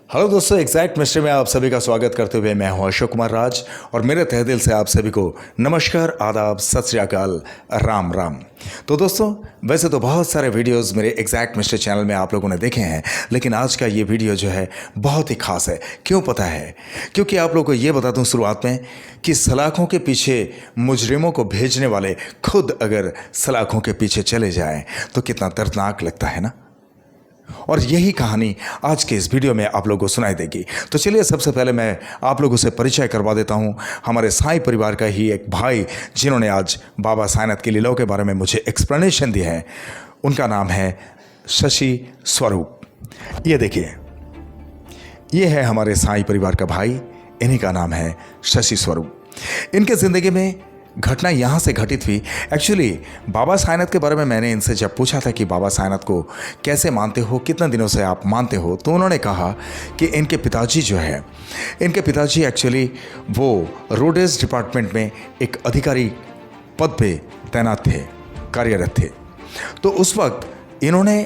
Hello दोस्तों, exact mystery में आप सभी का स्वागत करते हुए मैं हूं अशोक कुमार राज और मेरे तहे दिल से आप सभी को नमस्कार, आदाब, सत श्री अकाल, राम राम। तो दोस्तों, वैसे तो बहुत सारे वीडियोस मेरे एग्जैक्ट मिस्ट्री चैनल में आप लोगों ने देखे हैं, लेकिन आज का ये वीडियो जो है बहुत ही खास है। क्यों पता है? क्योंकि आप लोगों को ये बता दूं शुरुआत में कि सलाखों के पीछे मुजरिमों को भेजने वाले खुद अगर सलाखों के पीछे चले जाएं तो कितना दर्दनाक लगता है ना। और यही कहानी आज के इस वीडियो में आप लोगों को सुनाई देगी। तो चलिए, सबसे पहले मैं आप लोगों से परिचय करवा देता हूं हमारे साईं परिवार का ही एक भाई, जिन्होंने आज बाबा साईंनाथ की लीलाओं के बारे में मुझे एक्सप्लेनेशन दी है। उनका नाम है शशि स्वरूप। ये देखिए, ये है हमारे साईं परिवार का भाई, इन्हीं का नाम है शशि स्वरूप। इनके ज़िंदगी में घटना यहाँ से घटित हुई। एक्चुअली बाबा साईंनाथ के बारे में मैंने इनसे जब पूछा था कि बाबा साईंनाथ को कैसे मानते हो, कितने दिनों से आप मानते हो, तो उन्होंने कहा कि इनके पिताजी जो है, इनके पिताजी एक्चुअली वो रोडेज डिपार्टमेंट में एक अधिकारी पद पे तैनात थे, कार्यरत थे। तो उस वक्त इन्होंने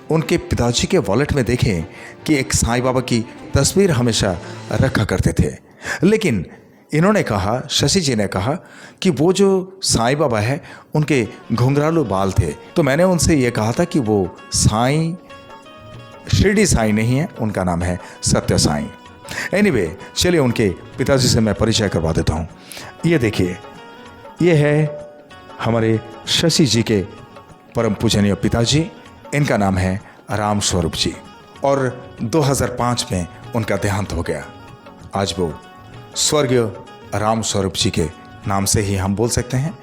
उनके पिताजी के वॉलेट में देखे कि एक साईं बाबा की तस्वीर हमेशा रखा करते थे। लेकिन इन्होंने कहा, शशि जी ने कहा कि वो जो साईं बाबा है उनके घुंघरालू बाल थे। तो मैंने उनसे ये कहा था कि वो साईं शिरडी साईं नहीं है, उनका नाम है सत्य साईं। एनीवे, चलिए उनके पिताजी से मैं परिचय करवा देता हूँ। ये देखिए, ये है हमारे शशि जी के परम पूजनीय पिताजी, इनका नाम है राम स्वरूप जी। और 2005 में उनका देहांत हो गया। आज वो स्वर्गीय राम स्वरूप जी के नाम से ही हम बोल सकते हैं।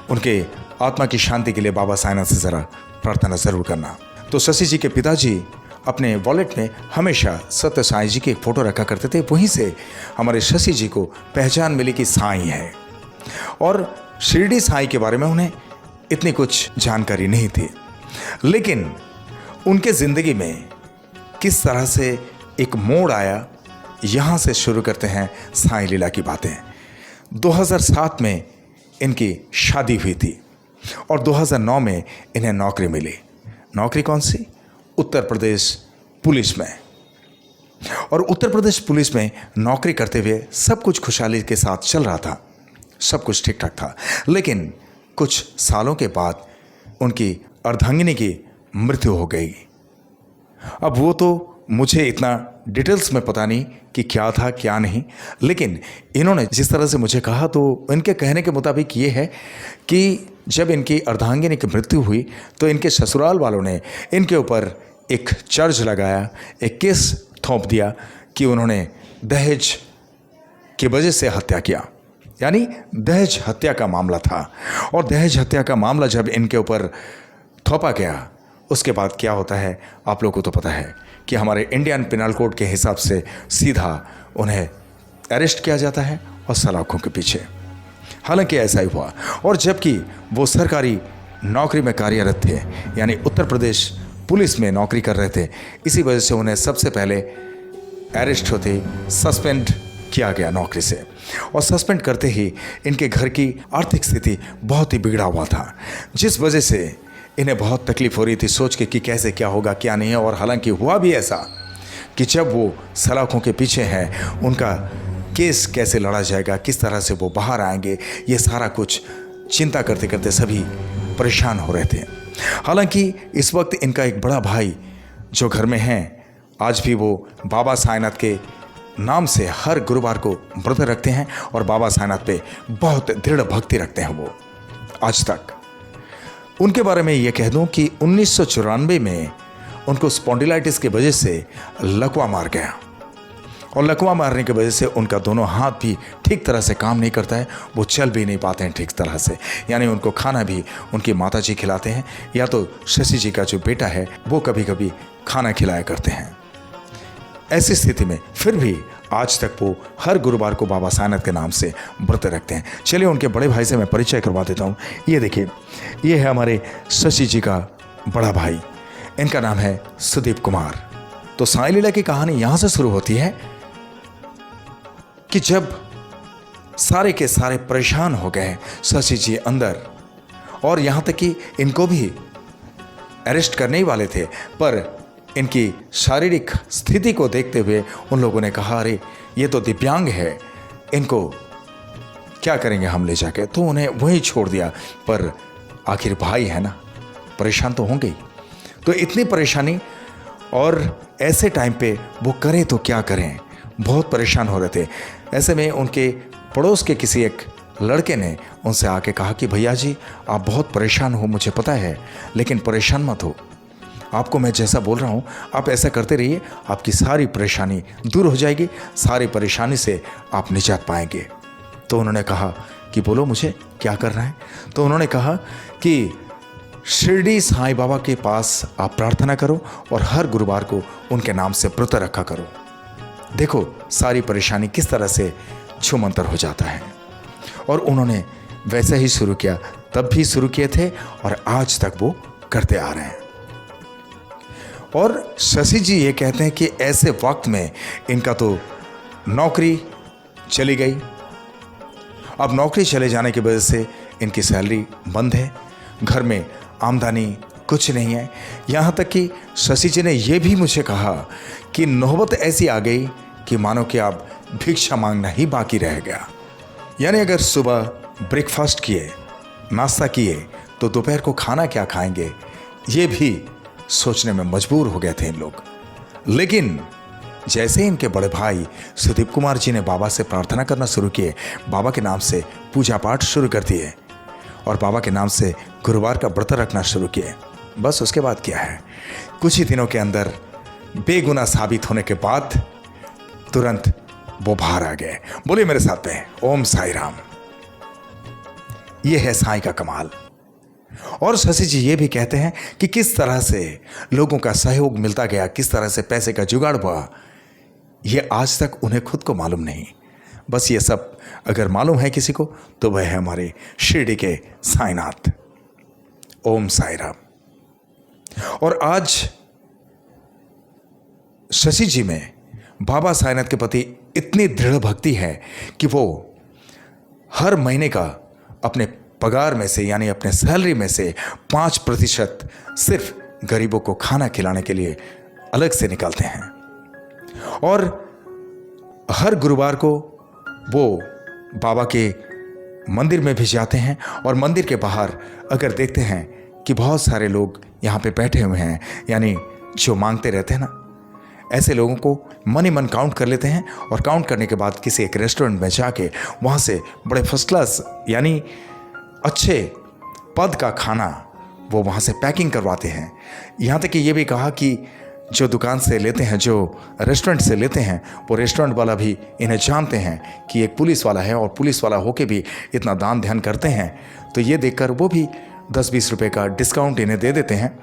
उनके आत्मा की शांति के लिए बाबा साईंनाथ से ज़रा प्रार्थना ज़रूर करना। तो शशि जी के पिताजी अपने वॉलेट में हमेशा सत्य साईं जी की एक फ़ोटो रखा करते थे। वहीं से हमारे शशि जी को पहचान मिली कि साईं है। और शिरडी साईं के बारे में उन्हें इतनी कुछ जानकारी नहीं थी, लेकिन उनके ज़िंदगी में किस तरह से एक मोड़ आया, यहाँ से शुरू करते हैं साईं लीला की बातें। 2007 में इनकी शादी हुई थी और 2009 में इन्हें नौकरी मिली। नौकरी कौन सी? उत्तर प्रदेश पुलिस में। और उत्तर प्रदेश पुलिस में नौकरी करते हुए सब कुछ खुशहाली के साथ चल रहा था, सब कुछ ठीक ठाक था। लेकिन कुछ सालों के बाद उनकी अर्धांगिनी की मृत्यु हो गई। अब वो तो मुझे इतना डिटेल्स में पता नहीं कि क्या था क्या नहीं, लेकिन इन्होंने जिस तरह से मुझे कहा, तो इनके कहने के मुताबिक ये है कि जब इनकी अर्धांगिनी की मृत्यु हुई तो इनके ससुराल वालों ने इनके ऊपर एक चार्ज लगाया, एक केस थोप दिया कि उन्होंने दहेज की वजह से हत्या किया। यानी दहेज हत्या का मामला था। और दहेज हत्या का मामला जब इनके ऊपर थोपा गया, उसके बाद क्या होता है आप लोगों को तो पता है कि हमारे इंडियन पिनल कोड के हिसाब से सीधा उन्हें अरेस्ट किया जाता है और सलाखों के पीछे। हालांकि ऐसा ही हुआ। और जबकि वो सरकारी नौकरी में कार्यरत थे, यानी उत्तर प्रदेश पुलिस में नौकरी कर रहे थे, इसी वजह से उन्हें सबसे पहले अरेस्ट होते सस्पेंड किया गया नौकरी से। और सस्पेंड करते ही इनके घर की आर्थिक स्थिति बहुत ही बिगड़ा हुआ था, जिस वजह से इन्हें बहुत तकलीफ हो रही थी सोच के कि कैसे क्या होगा क्या नहीं है। और हालांकि हुआ भी ऐसा कि जब वो सलाखों के पीछे हैं, उनका केस कैसे लड़ा जाएगा, किस तरह से वो बाहर आएंगे, ये सारा कुछ चिंता करते करते सभी परेशान हो रहे थे। हालांकि इस वक्त इनका एक बड़ा भाई जो घर में है, आज भी वो बाबा साईंनाथ के नाम से हर गुरुवार को व्रत रखते हैं और बाबा साईंनाथ पे बहुत दृढ़ भक्ति रखते हैं वो आज तक। उनके बारे में ये कह दूं कि 1994 में उनको स्पॉन्डिलाइटिस की वजह से लकवा मार गया। और लकवा मारने की वजह से उनका दोनों हाथ भी ठीक तरह से काम नहीं करता है, वो चल भी नहीं पाते हैं ठीक तरह से। यानी उनको खाना भी उनकी माताजी खिलाते हैं, या तो शशि जी का जो बेटा है वो कभी कभी खाना खिलाया करते हैं। ऐसी स्थिति में फिर भी आज तक वो हर गुरुवार को बाबा साईंनाथ के नाम से व्रत रखते हैं। चलिए उनके बड़े भाई से मैं परिचय करवा देता हूँ। ये देखिए, ये है हमारे शशि जी का बड़ा भाई, इनका नाम है सुदीप कुमार। तो साईं लीला की कहानी यहाँ से शुरू होती है कि जब सारे के सारे परेशान हो गए शशि जी अंदर, और यहाँ तक कि इनको भी अरेस्ट करने ही वाले थे, पर इनकी शारीरिक स्थिति को देखते हुए उन लोगों ने कहा, अरे ये तो दिव्यांग है, इनको क्या करेंगे हम ले जाके, तो उन्हें वहीं छोड़ दिया। पर आखिर भाई है ना, परेशान तो होंगे ही। तो इतनी परेशानी, और ऐसे टाइम पे वो करें तो क्या करें, बहुत परेशान हो रहे थे। ऐसे में उनके पड़ोस के किसी एक लड़के ने उनसे आके कहा कि भैया जी आप बहुत परेशान हो, मुझे पता है, लेकिन परेशान मत हो, आपको मैं जैसा बोल रहा हूँ आप ऐसा करते रहिए, आपकी सारी परेशानी दूर हो जाएगी, सारी परेशानी से आप निजात पाएंगे। तो उन्होंने कहा कि बोलो मुझे क्या करना है। तो उन्होंने कहा कि शिरडी साईं बाबा के पास आप प्रार्थना करो और हर गुरुवार को उनके नाम से व्रत रखा करो, देखो सारी परेशानी किस तरह से छूमंतर हो जाता है। और उन्होंने वैसे ही शुरू किया, तब भी शुरू किए थे और आज तक वो करते आ रहे हैं। और शशि जी ये कहते हैं कि ऐसे वक्त में इनका तो नौकरी चली गई, अब नौकरी चले जाने की वजह से इनकी सैलरी बंद है, घर में आमदनी कुछ नहीं है। यहाँ तक कि शशि जी ने यह भी मुझे कहा कि नौबत ऐसी आ गई कि मानो कि अब भिक्षा मांगना ही बाकी रह गया। यानी अगर सुबह ब्रेकफास्ट किए, नाश्ता किए, तो दोपहर को खाना क्या खाएंगे, ये भी सोचने में मजबूर हो गए थे इन लोग। लेकिन जैसे इनके बड़े भाई सुदीप कुमार जी ने बाबा से प्रार्थना करना शुरू किए, बाबा के नाम से पूजा पाठ शुरू कर दिए और बाबा के नाम से गुरुवार का व्रत रखना शुरू किए, बस उसके बाद क्या है, कुछ ही दिनों के अंदर बेगुनाह साबित होने के बाद तुरंत वो बाहर आ गए। बोलिए मेरे साथ में ओम साई राम। ये है साईं का कमाल। और शशि जी ये भी कहते हैं कि किस तरह से लोगों का सहयोग मिलता गया, किस तरह से पैसे का जुगाड़ हुआ, ये आज तक उन्हें खुद को मालूम नहीं। बस ये सब अगर मालूम है किसी को तो वह है हमारे शिरडी के साईनाथ। ओम साई राम। और आज शशि जी में बाबा साईनाथ के प्रति इतनी दृढ़ भक्ति है कि वो हर महीने का अपने पगार में से, यानी अपने सैलरी में से 5% सिर्फ गरीबों को खाना खिलाने के लिए अलग से निकालते हैं। और हर गुरुवार को वो बाबा के मंदिर में भी जाते हैं और मंदिर के बाहर अगर देखते हैं कि बहुत सारे लोग यहाँ पे बैठे हुए हैं, यानी जो मांगते रहते हैं ना, ऐसे लोगों को मन ही मन काउंट कर लेते हैं और काउंट करने के बाद किसी एक रेस्टोरेंट में जाके वहाँ से बड़े फर्स्ट क्लास यानी अच्छे पद का खाना वो वहाँ से पैकिंग करवाते हैं। यहाँ तक कि ये भी कहा कि जो दुकान से लेते हैं, जो रेस्टोरेंट से लेते हैं, वो रेस्टोरेंट वाला भी इन्हें जानते हैं कि एक पुलिस वाला है और पुलिस वाला होके भी इतना दान ध्यान करते हैं, तो ये देखकर वो भी 10-20 रुपये का डिस्काउंट इन्हें दे देते हैं।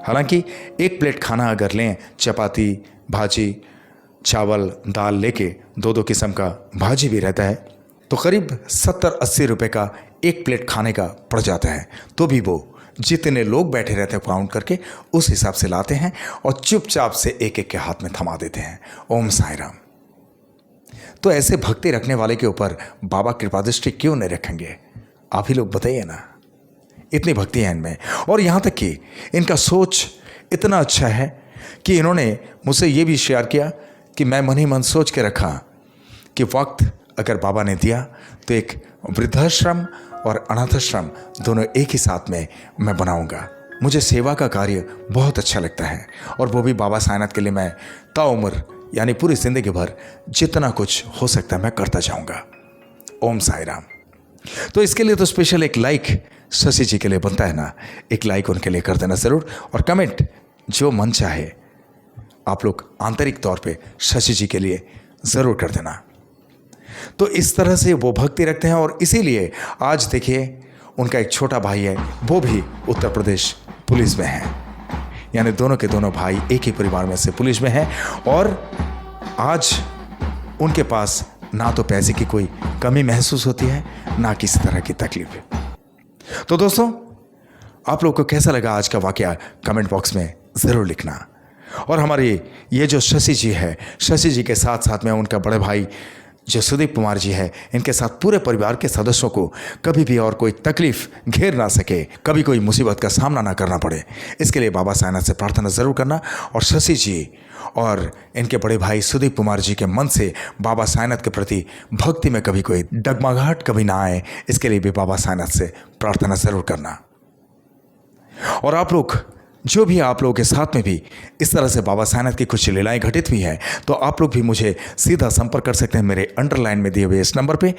हालांकि एक प्लेट खाना अगर लें, चपाती, भाजी, चावल, दाल लेके 2-2 किस्म का भाजी भी रहता है, तो करीब 70-80 रुपये का एक प्लेट खाने का पड़ जाता है। तो भी वो जितने लोग बैठे रहते हैं काउंट करके उस हिसाब से लाते हैं और चुपचाप से एक एक के हाथ में थमा देते हैं। ओम साई राम। तो ऐसे भक्ति रखने वाले के ऊपर बाबा कृपा दृष्टि क्यों नहीं रखेंगे, आप ही लोग बताइए ना। इतनी भक्ति है इनमें। और यहाँ तक कि इनका सोच इतना अच्छा है कि इन्होंने मुझसे ये भी शेयर किया कि मैं मन ही मन सोच के रखा कि वक्त अगर बाबा ने दिया तो एक वृद्धाश्रम और अनाथाश्रम दोनों एक ही साथ में मैं बनाऊंगा। मुझे सेवा का कार्य बहुत अच्छा लगता है और वो भी बाबा साईनाथ के लिए मैं ताउम्र यानी पूरी जिंदगी भर जितना कुछ हो सकता है मैं करता जाऊंगा। ओम साई राम। तो इसके लिए तो स्पेशल एक लाइक शशि जी के लिए बनता है ना, एक लाइक उनके लिए कर देना ज़रूर, और कमेंट जो मन चाहे आप लोग आंतरिक तौर पे शशि जी के लिए ज़रूर कर देना। तो इस तरह से वो भक्ति रखते हैं और इसीलिए आज देखिए उनका एक छोटा भाई है, वो भी उत्तर प्रदेश पुलिस में है, यानी दोनों के दोनों भाई एक ही परिवार में से पुलिस में हैं। और आज उनके पास ना तो पैसे की कोई कमी महसूस होती है, ना किसी तरह की तकलीफ। तो दोस्तों, आप लोग को कैसा लगा आज का वाकया कमेंट बॉक्स में ज़रूर लिखना। और हमारे ये जो शशि जी है, शशि जी के साथ साथ में उनका बड़े भाई जो सुदीप कुमार जी है, इनके साथ पूरे परिवार के सदस्यों को कभी भी और कोई तकलीफ घेर ना सके, कभी कोई मुसीबत का सामना ना करना पड़े, इसके लिए बाबा साईनाथ से प्रार्थना ज़रूर करना। और शशि जी और इनके बड़े भाई सुदीप कुमार जी के मन से बाबा साईनाथ के प्रति भक्ति में कभी कोई डगमगाहट कभी ना आए, इसके लिए भी बाबा साईनाथ से प्रार्थना ज़रूर करना। और आप लोग जो भी आप लोगों के साथ में भी इस तरह से बाबा साईनाथ की कुछ लीलाएं घटित हुई हैं, तो आप लोग भी मुझे सीधा संपर्क कर सकते हैं मेरे अंडरलाइन में दिए हुए इस नंबर पे,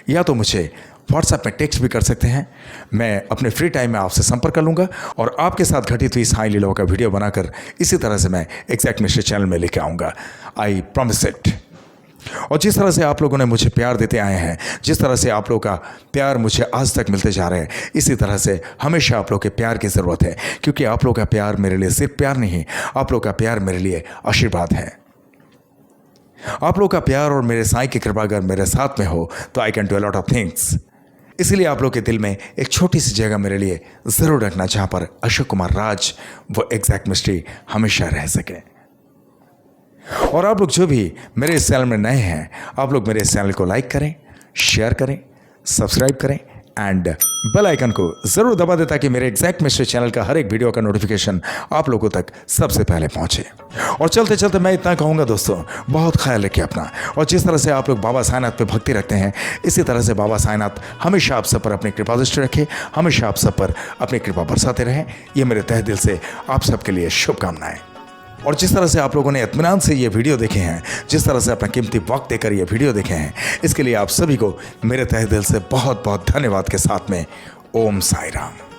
या तो मुझे व्हाट्सएप में टेक्स्ट भी कर सकते हैं। मैं अपने फ्री टाइम में आपसे संपर्क कर लूँगा और आपके साथ घटित हुई साईं लीलाओं का वीडियो बनाकर इसी तरह से मैं एग्जैक्ट मिस्ट्री चैनल में लेके आऊँगा। I promise it. और जिस तरह से आप लोगों ने मुझे प्यार देते आए हैं, जिस तरह से आप लोगों का प्यार मुझे आज तक मिलते जा रहे हैं, इसी तरह से हमेशा आप लोगों के प्यार की ज़रूरत है, क्योंकि आप लोगों का प्यार मेरे लिए सिर्फ प्यार नहीं, आप लोगों का प्यार मेरे लिए आशीर्वाद है। आप लोगों का प्यार और मेरे साईं की कृपा अगर मेरे साथ में हो तो I can do a lot of things. इसीलिए आप लोग के दिल में एक छोटी सी जगह मेरे लिए ज़रूर रखना, जहाँ पर अशोक कुमार राज वो एग्जैक्ट मिस्ट्री हमेशा रह सके। और आप लोग जो भी मेरे इस चैनल में नए हैं, आप लोग मेरे इस चैनल को लाइक करें, शेयर करें, सब्सक्राइब करें एंड बेल आइकन को ज़रूर दबा दें, ताकि मेरे एग्जैक्ट मिस्ट्री चैनल का हर एक वीडियो का नोटिफिकेशन आप लोगों तक सबसे पहले पहुंचे। और चलते चलते मैं इतना कहूँगा दोस्तों, बहुत ख्याल रखिए अपना। और जिस तरह से आप लोग बाबा साईनाथ पे भक्ति रखते हैं, इसी तरह से बाबा साईनाथ हमेशा आप सब पर अपनी कृपा दृष्टि रखे, हमेशा आप सब पर अपनी कृपा बरसाते रहें। ये मेरे तहे दिल से आप सबके लिए शुभकामनाएं। और जिस तरह से आप लोगों ने इत्मीनान से ये वीडियो देखे हैं, जिस तरह से अपना कीमती वक्त देकर ये वीडियो देखे हैं, इसके लिए आप सभी को मेरे तहे दिल से बहुत बहुत धन्यवाद के साथ में ओम साई राम।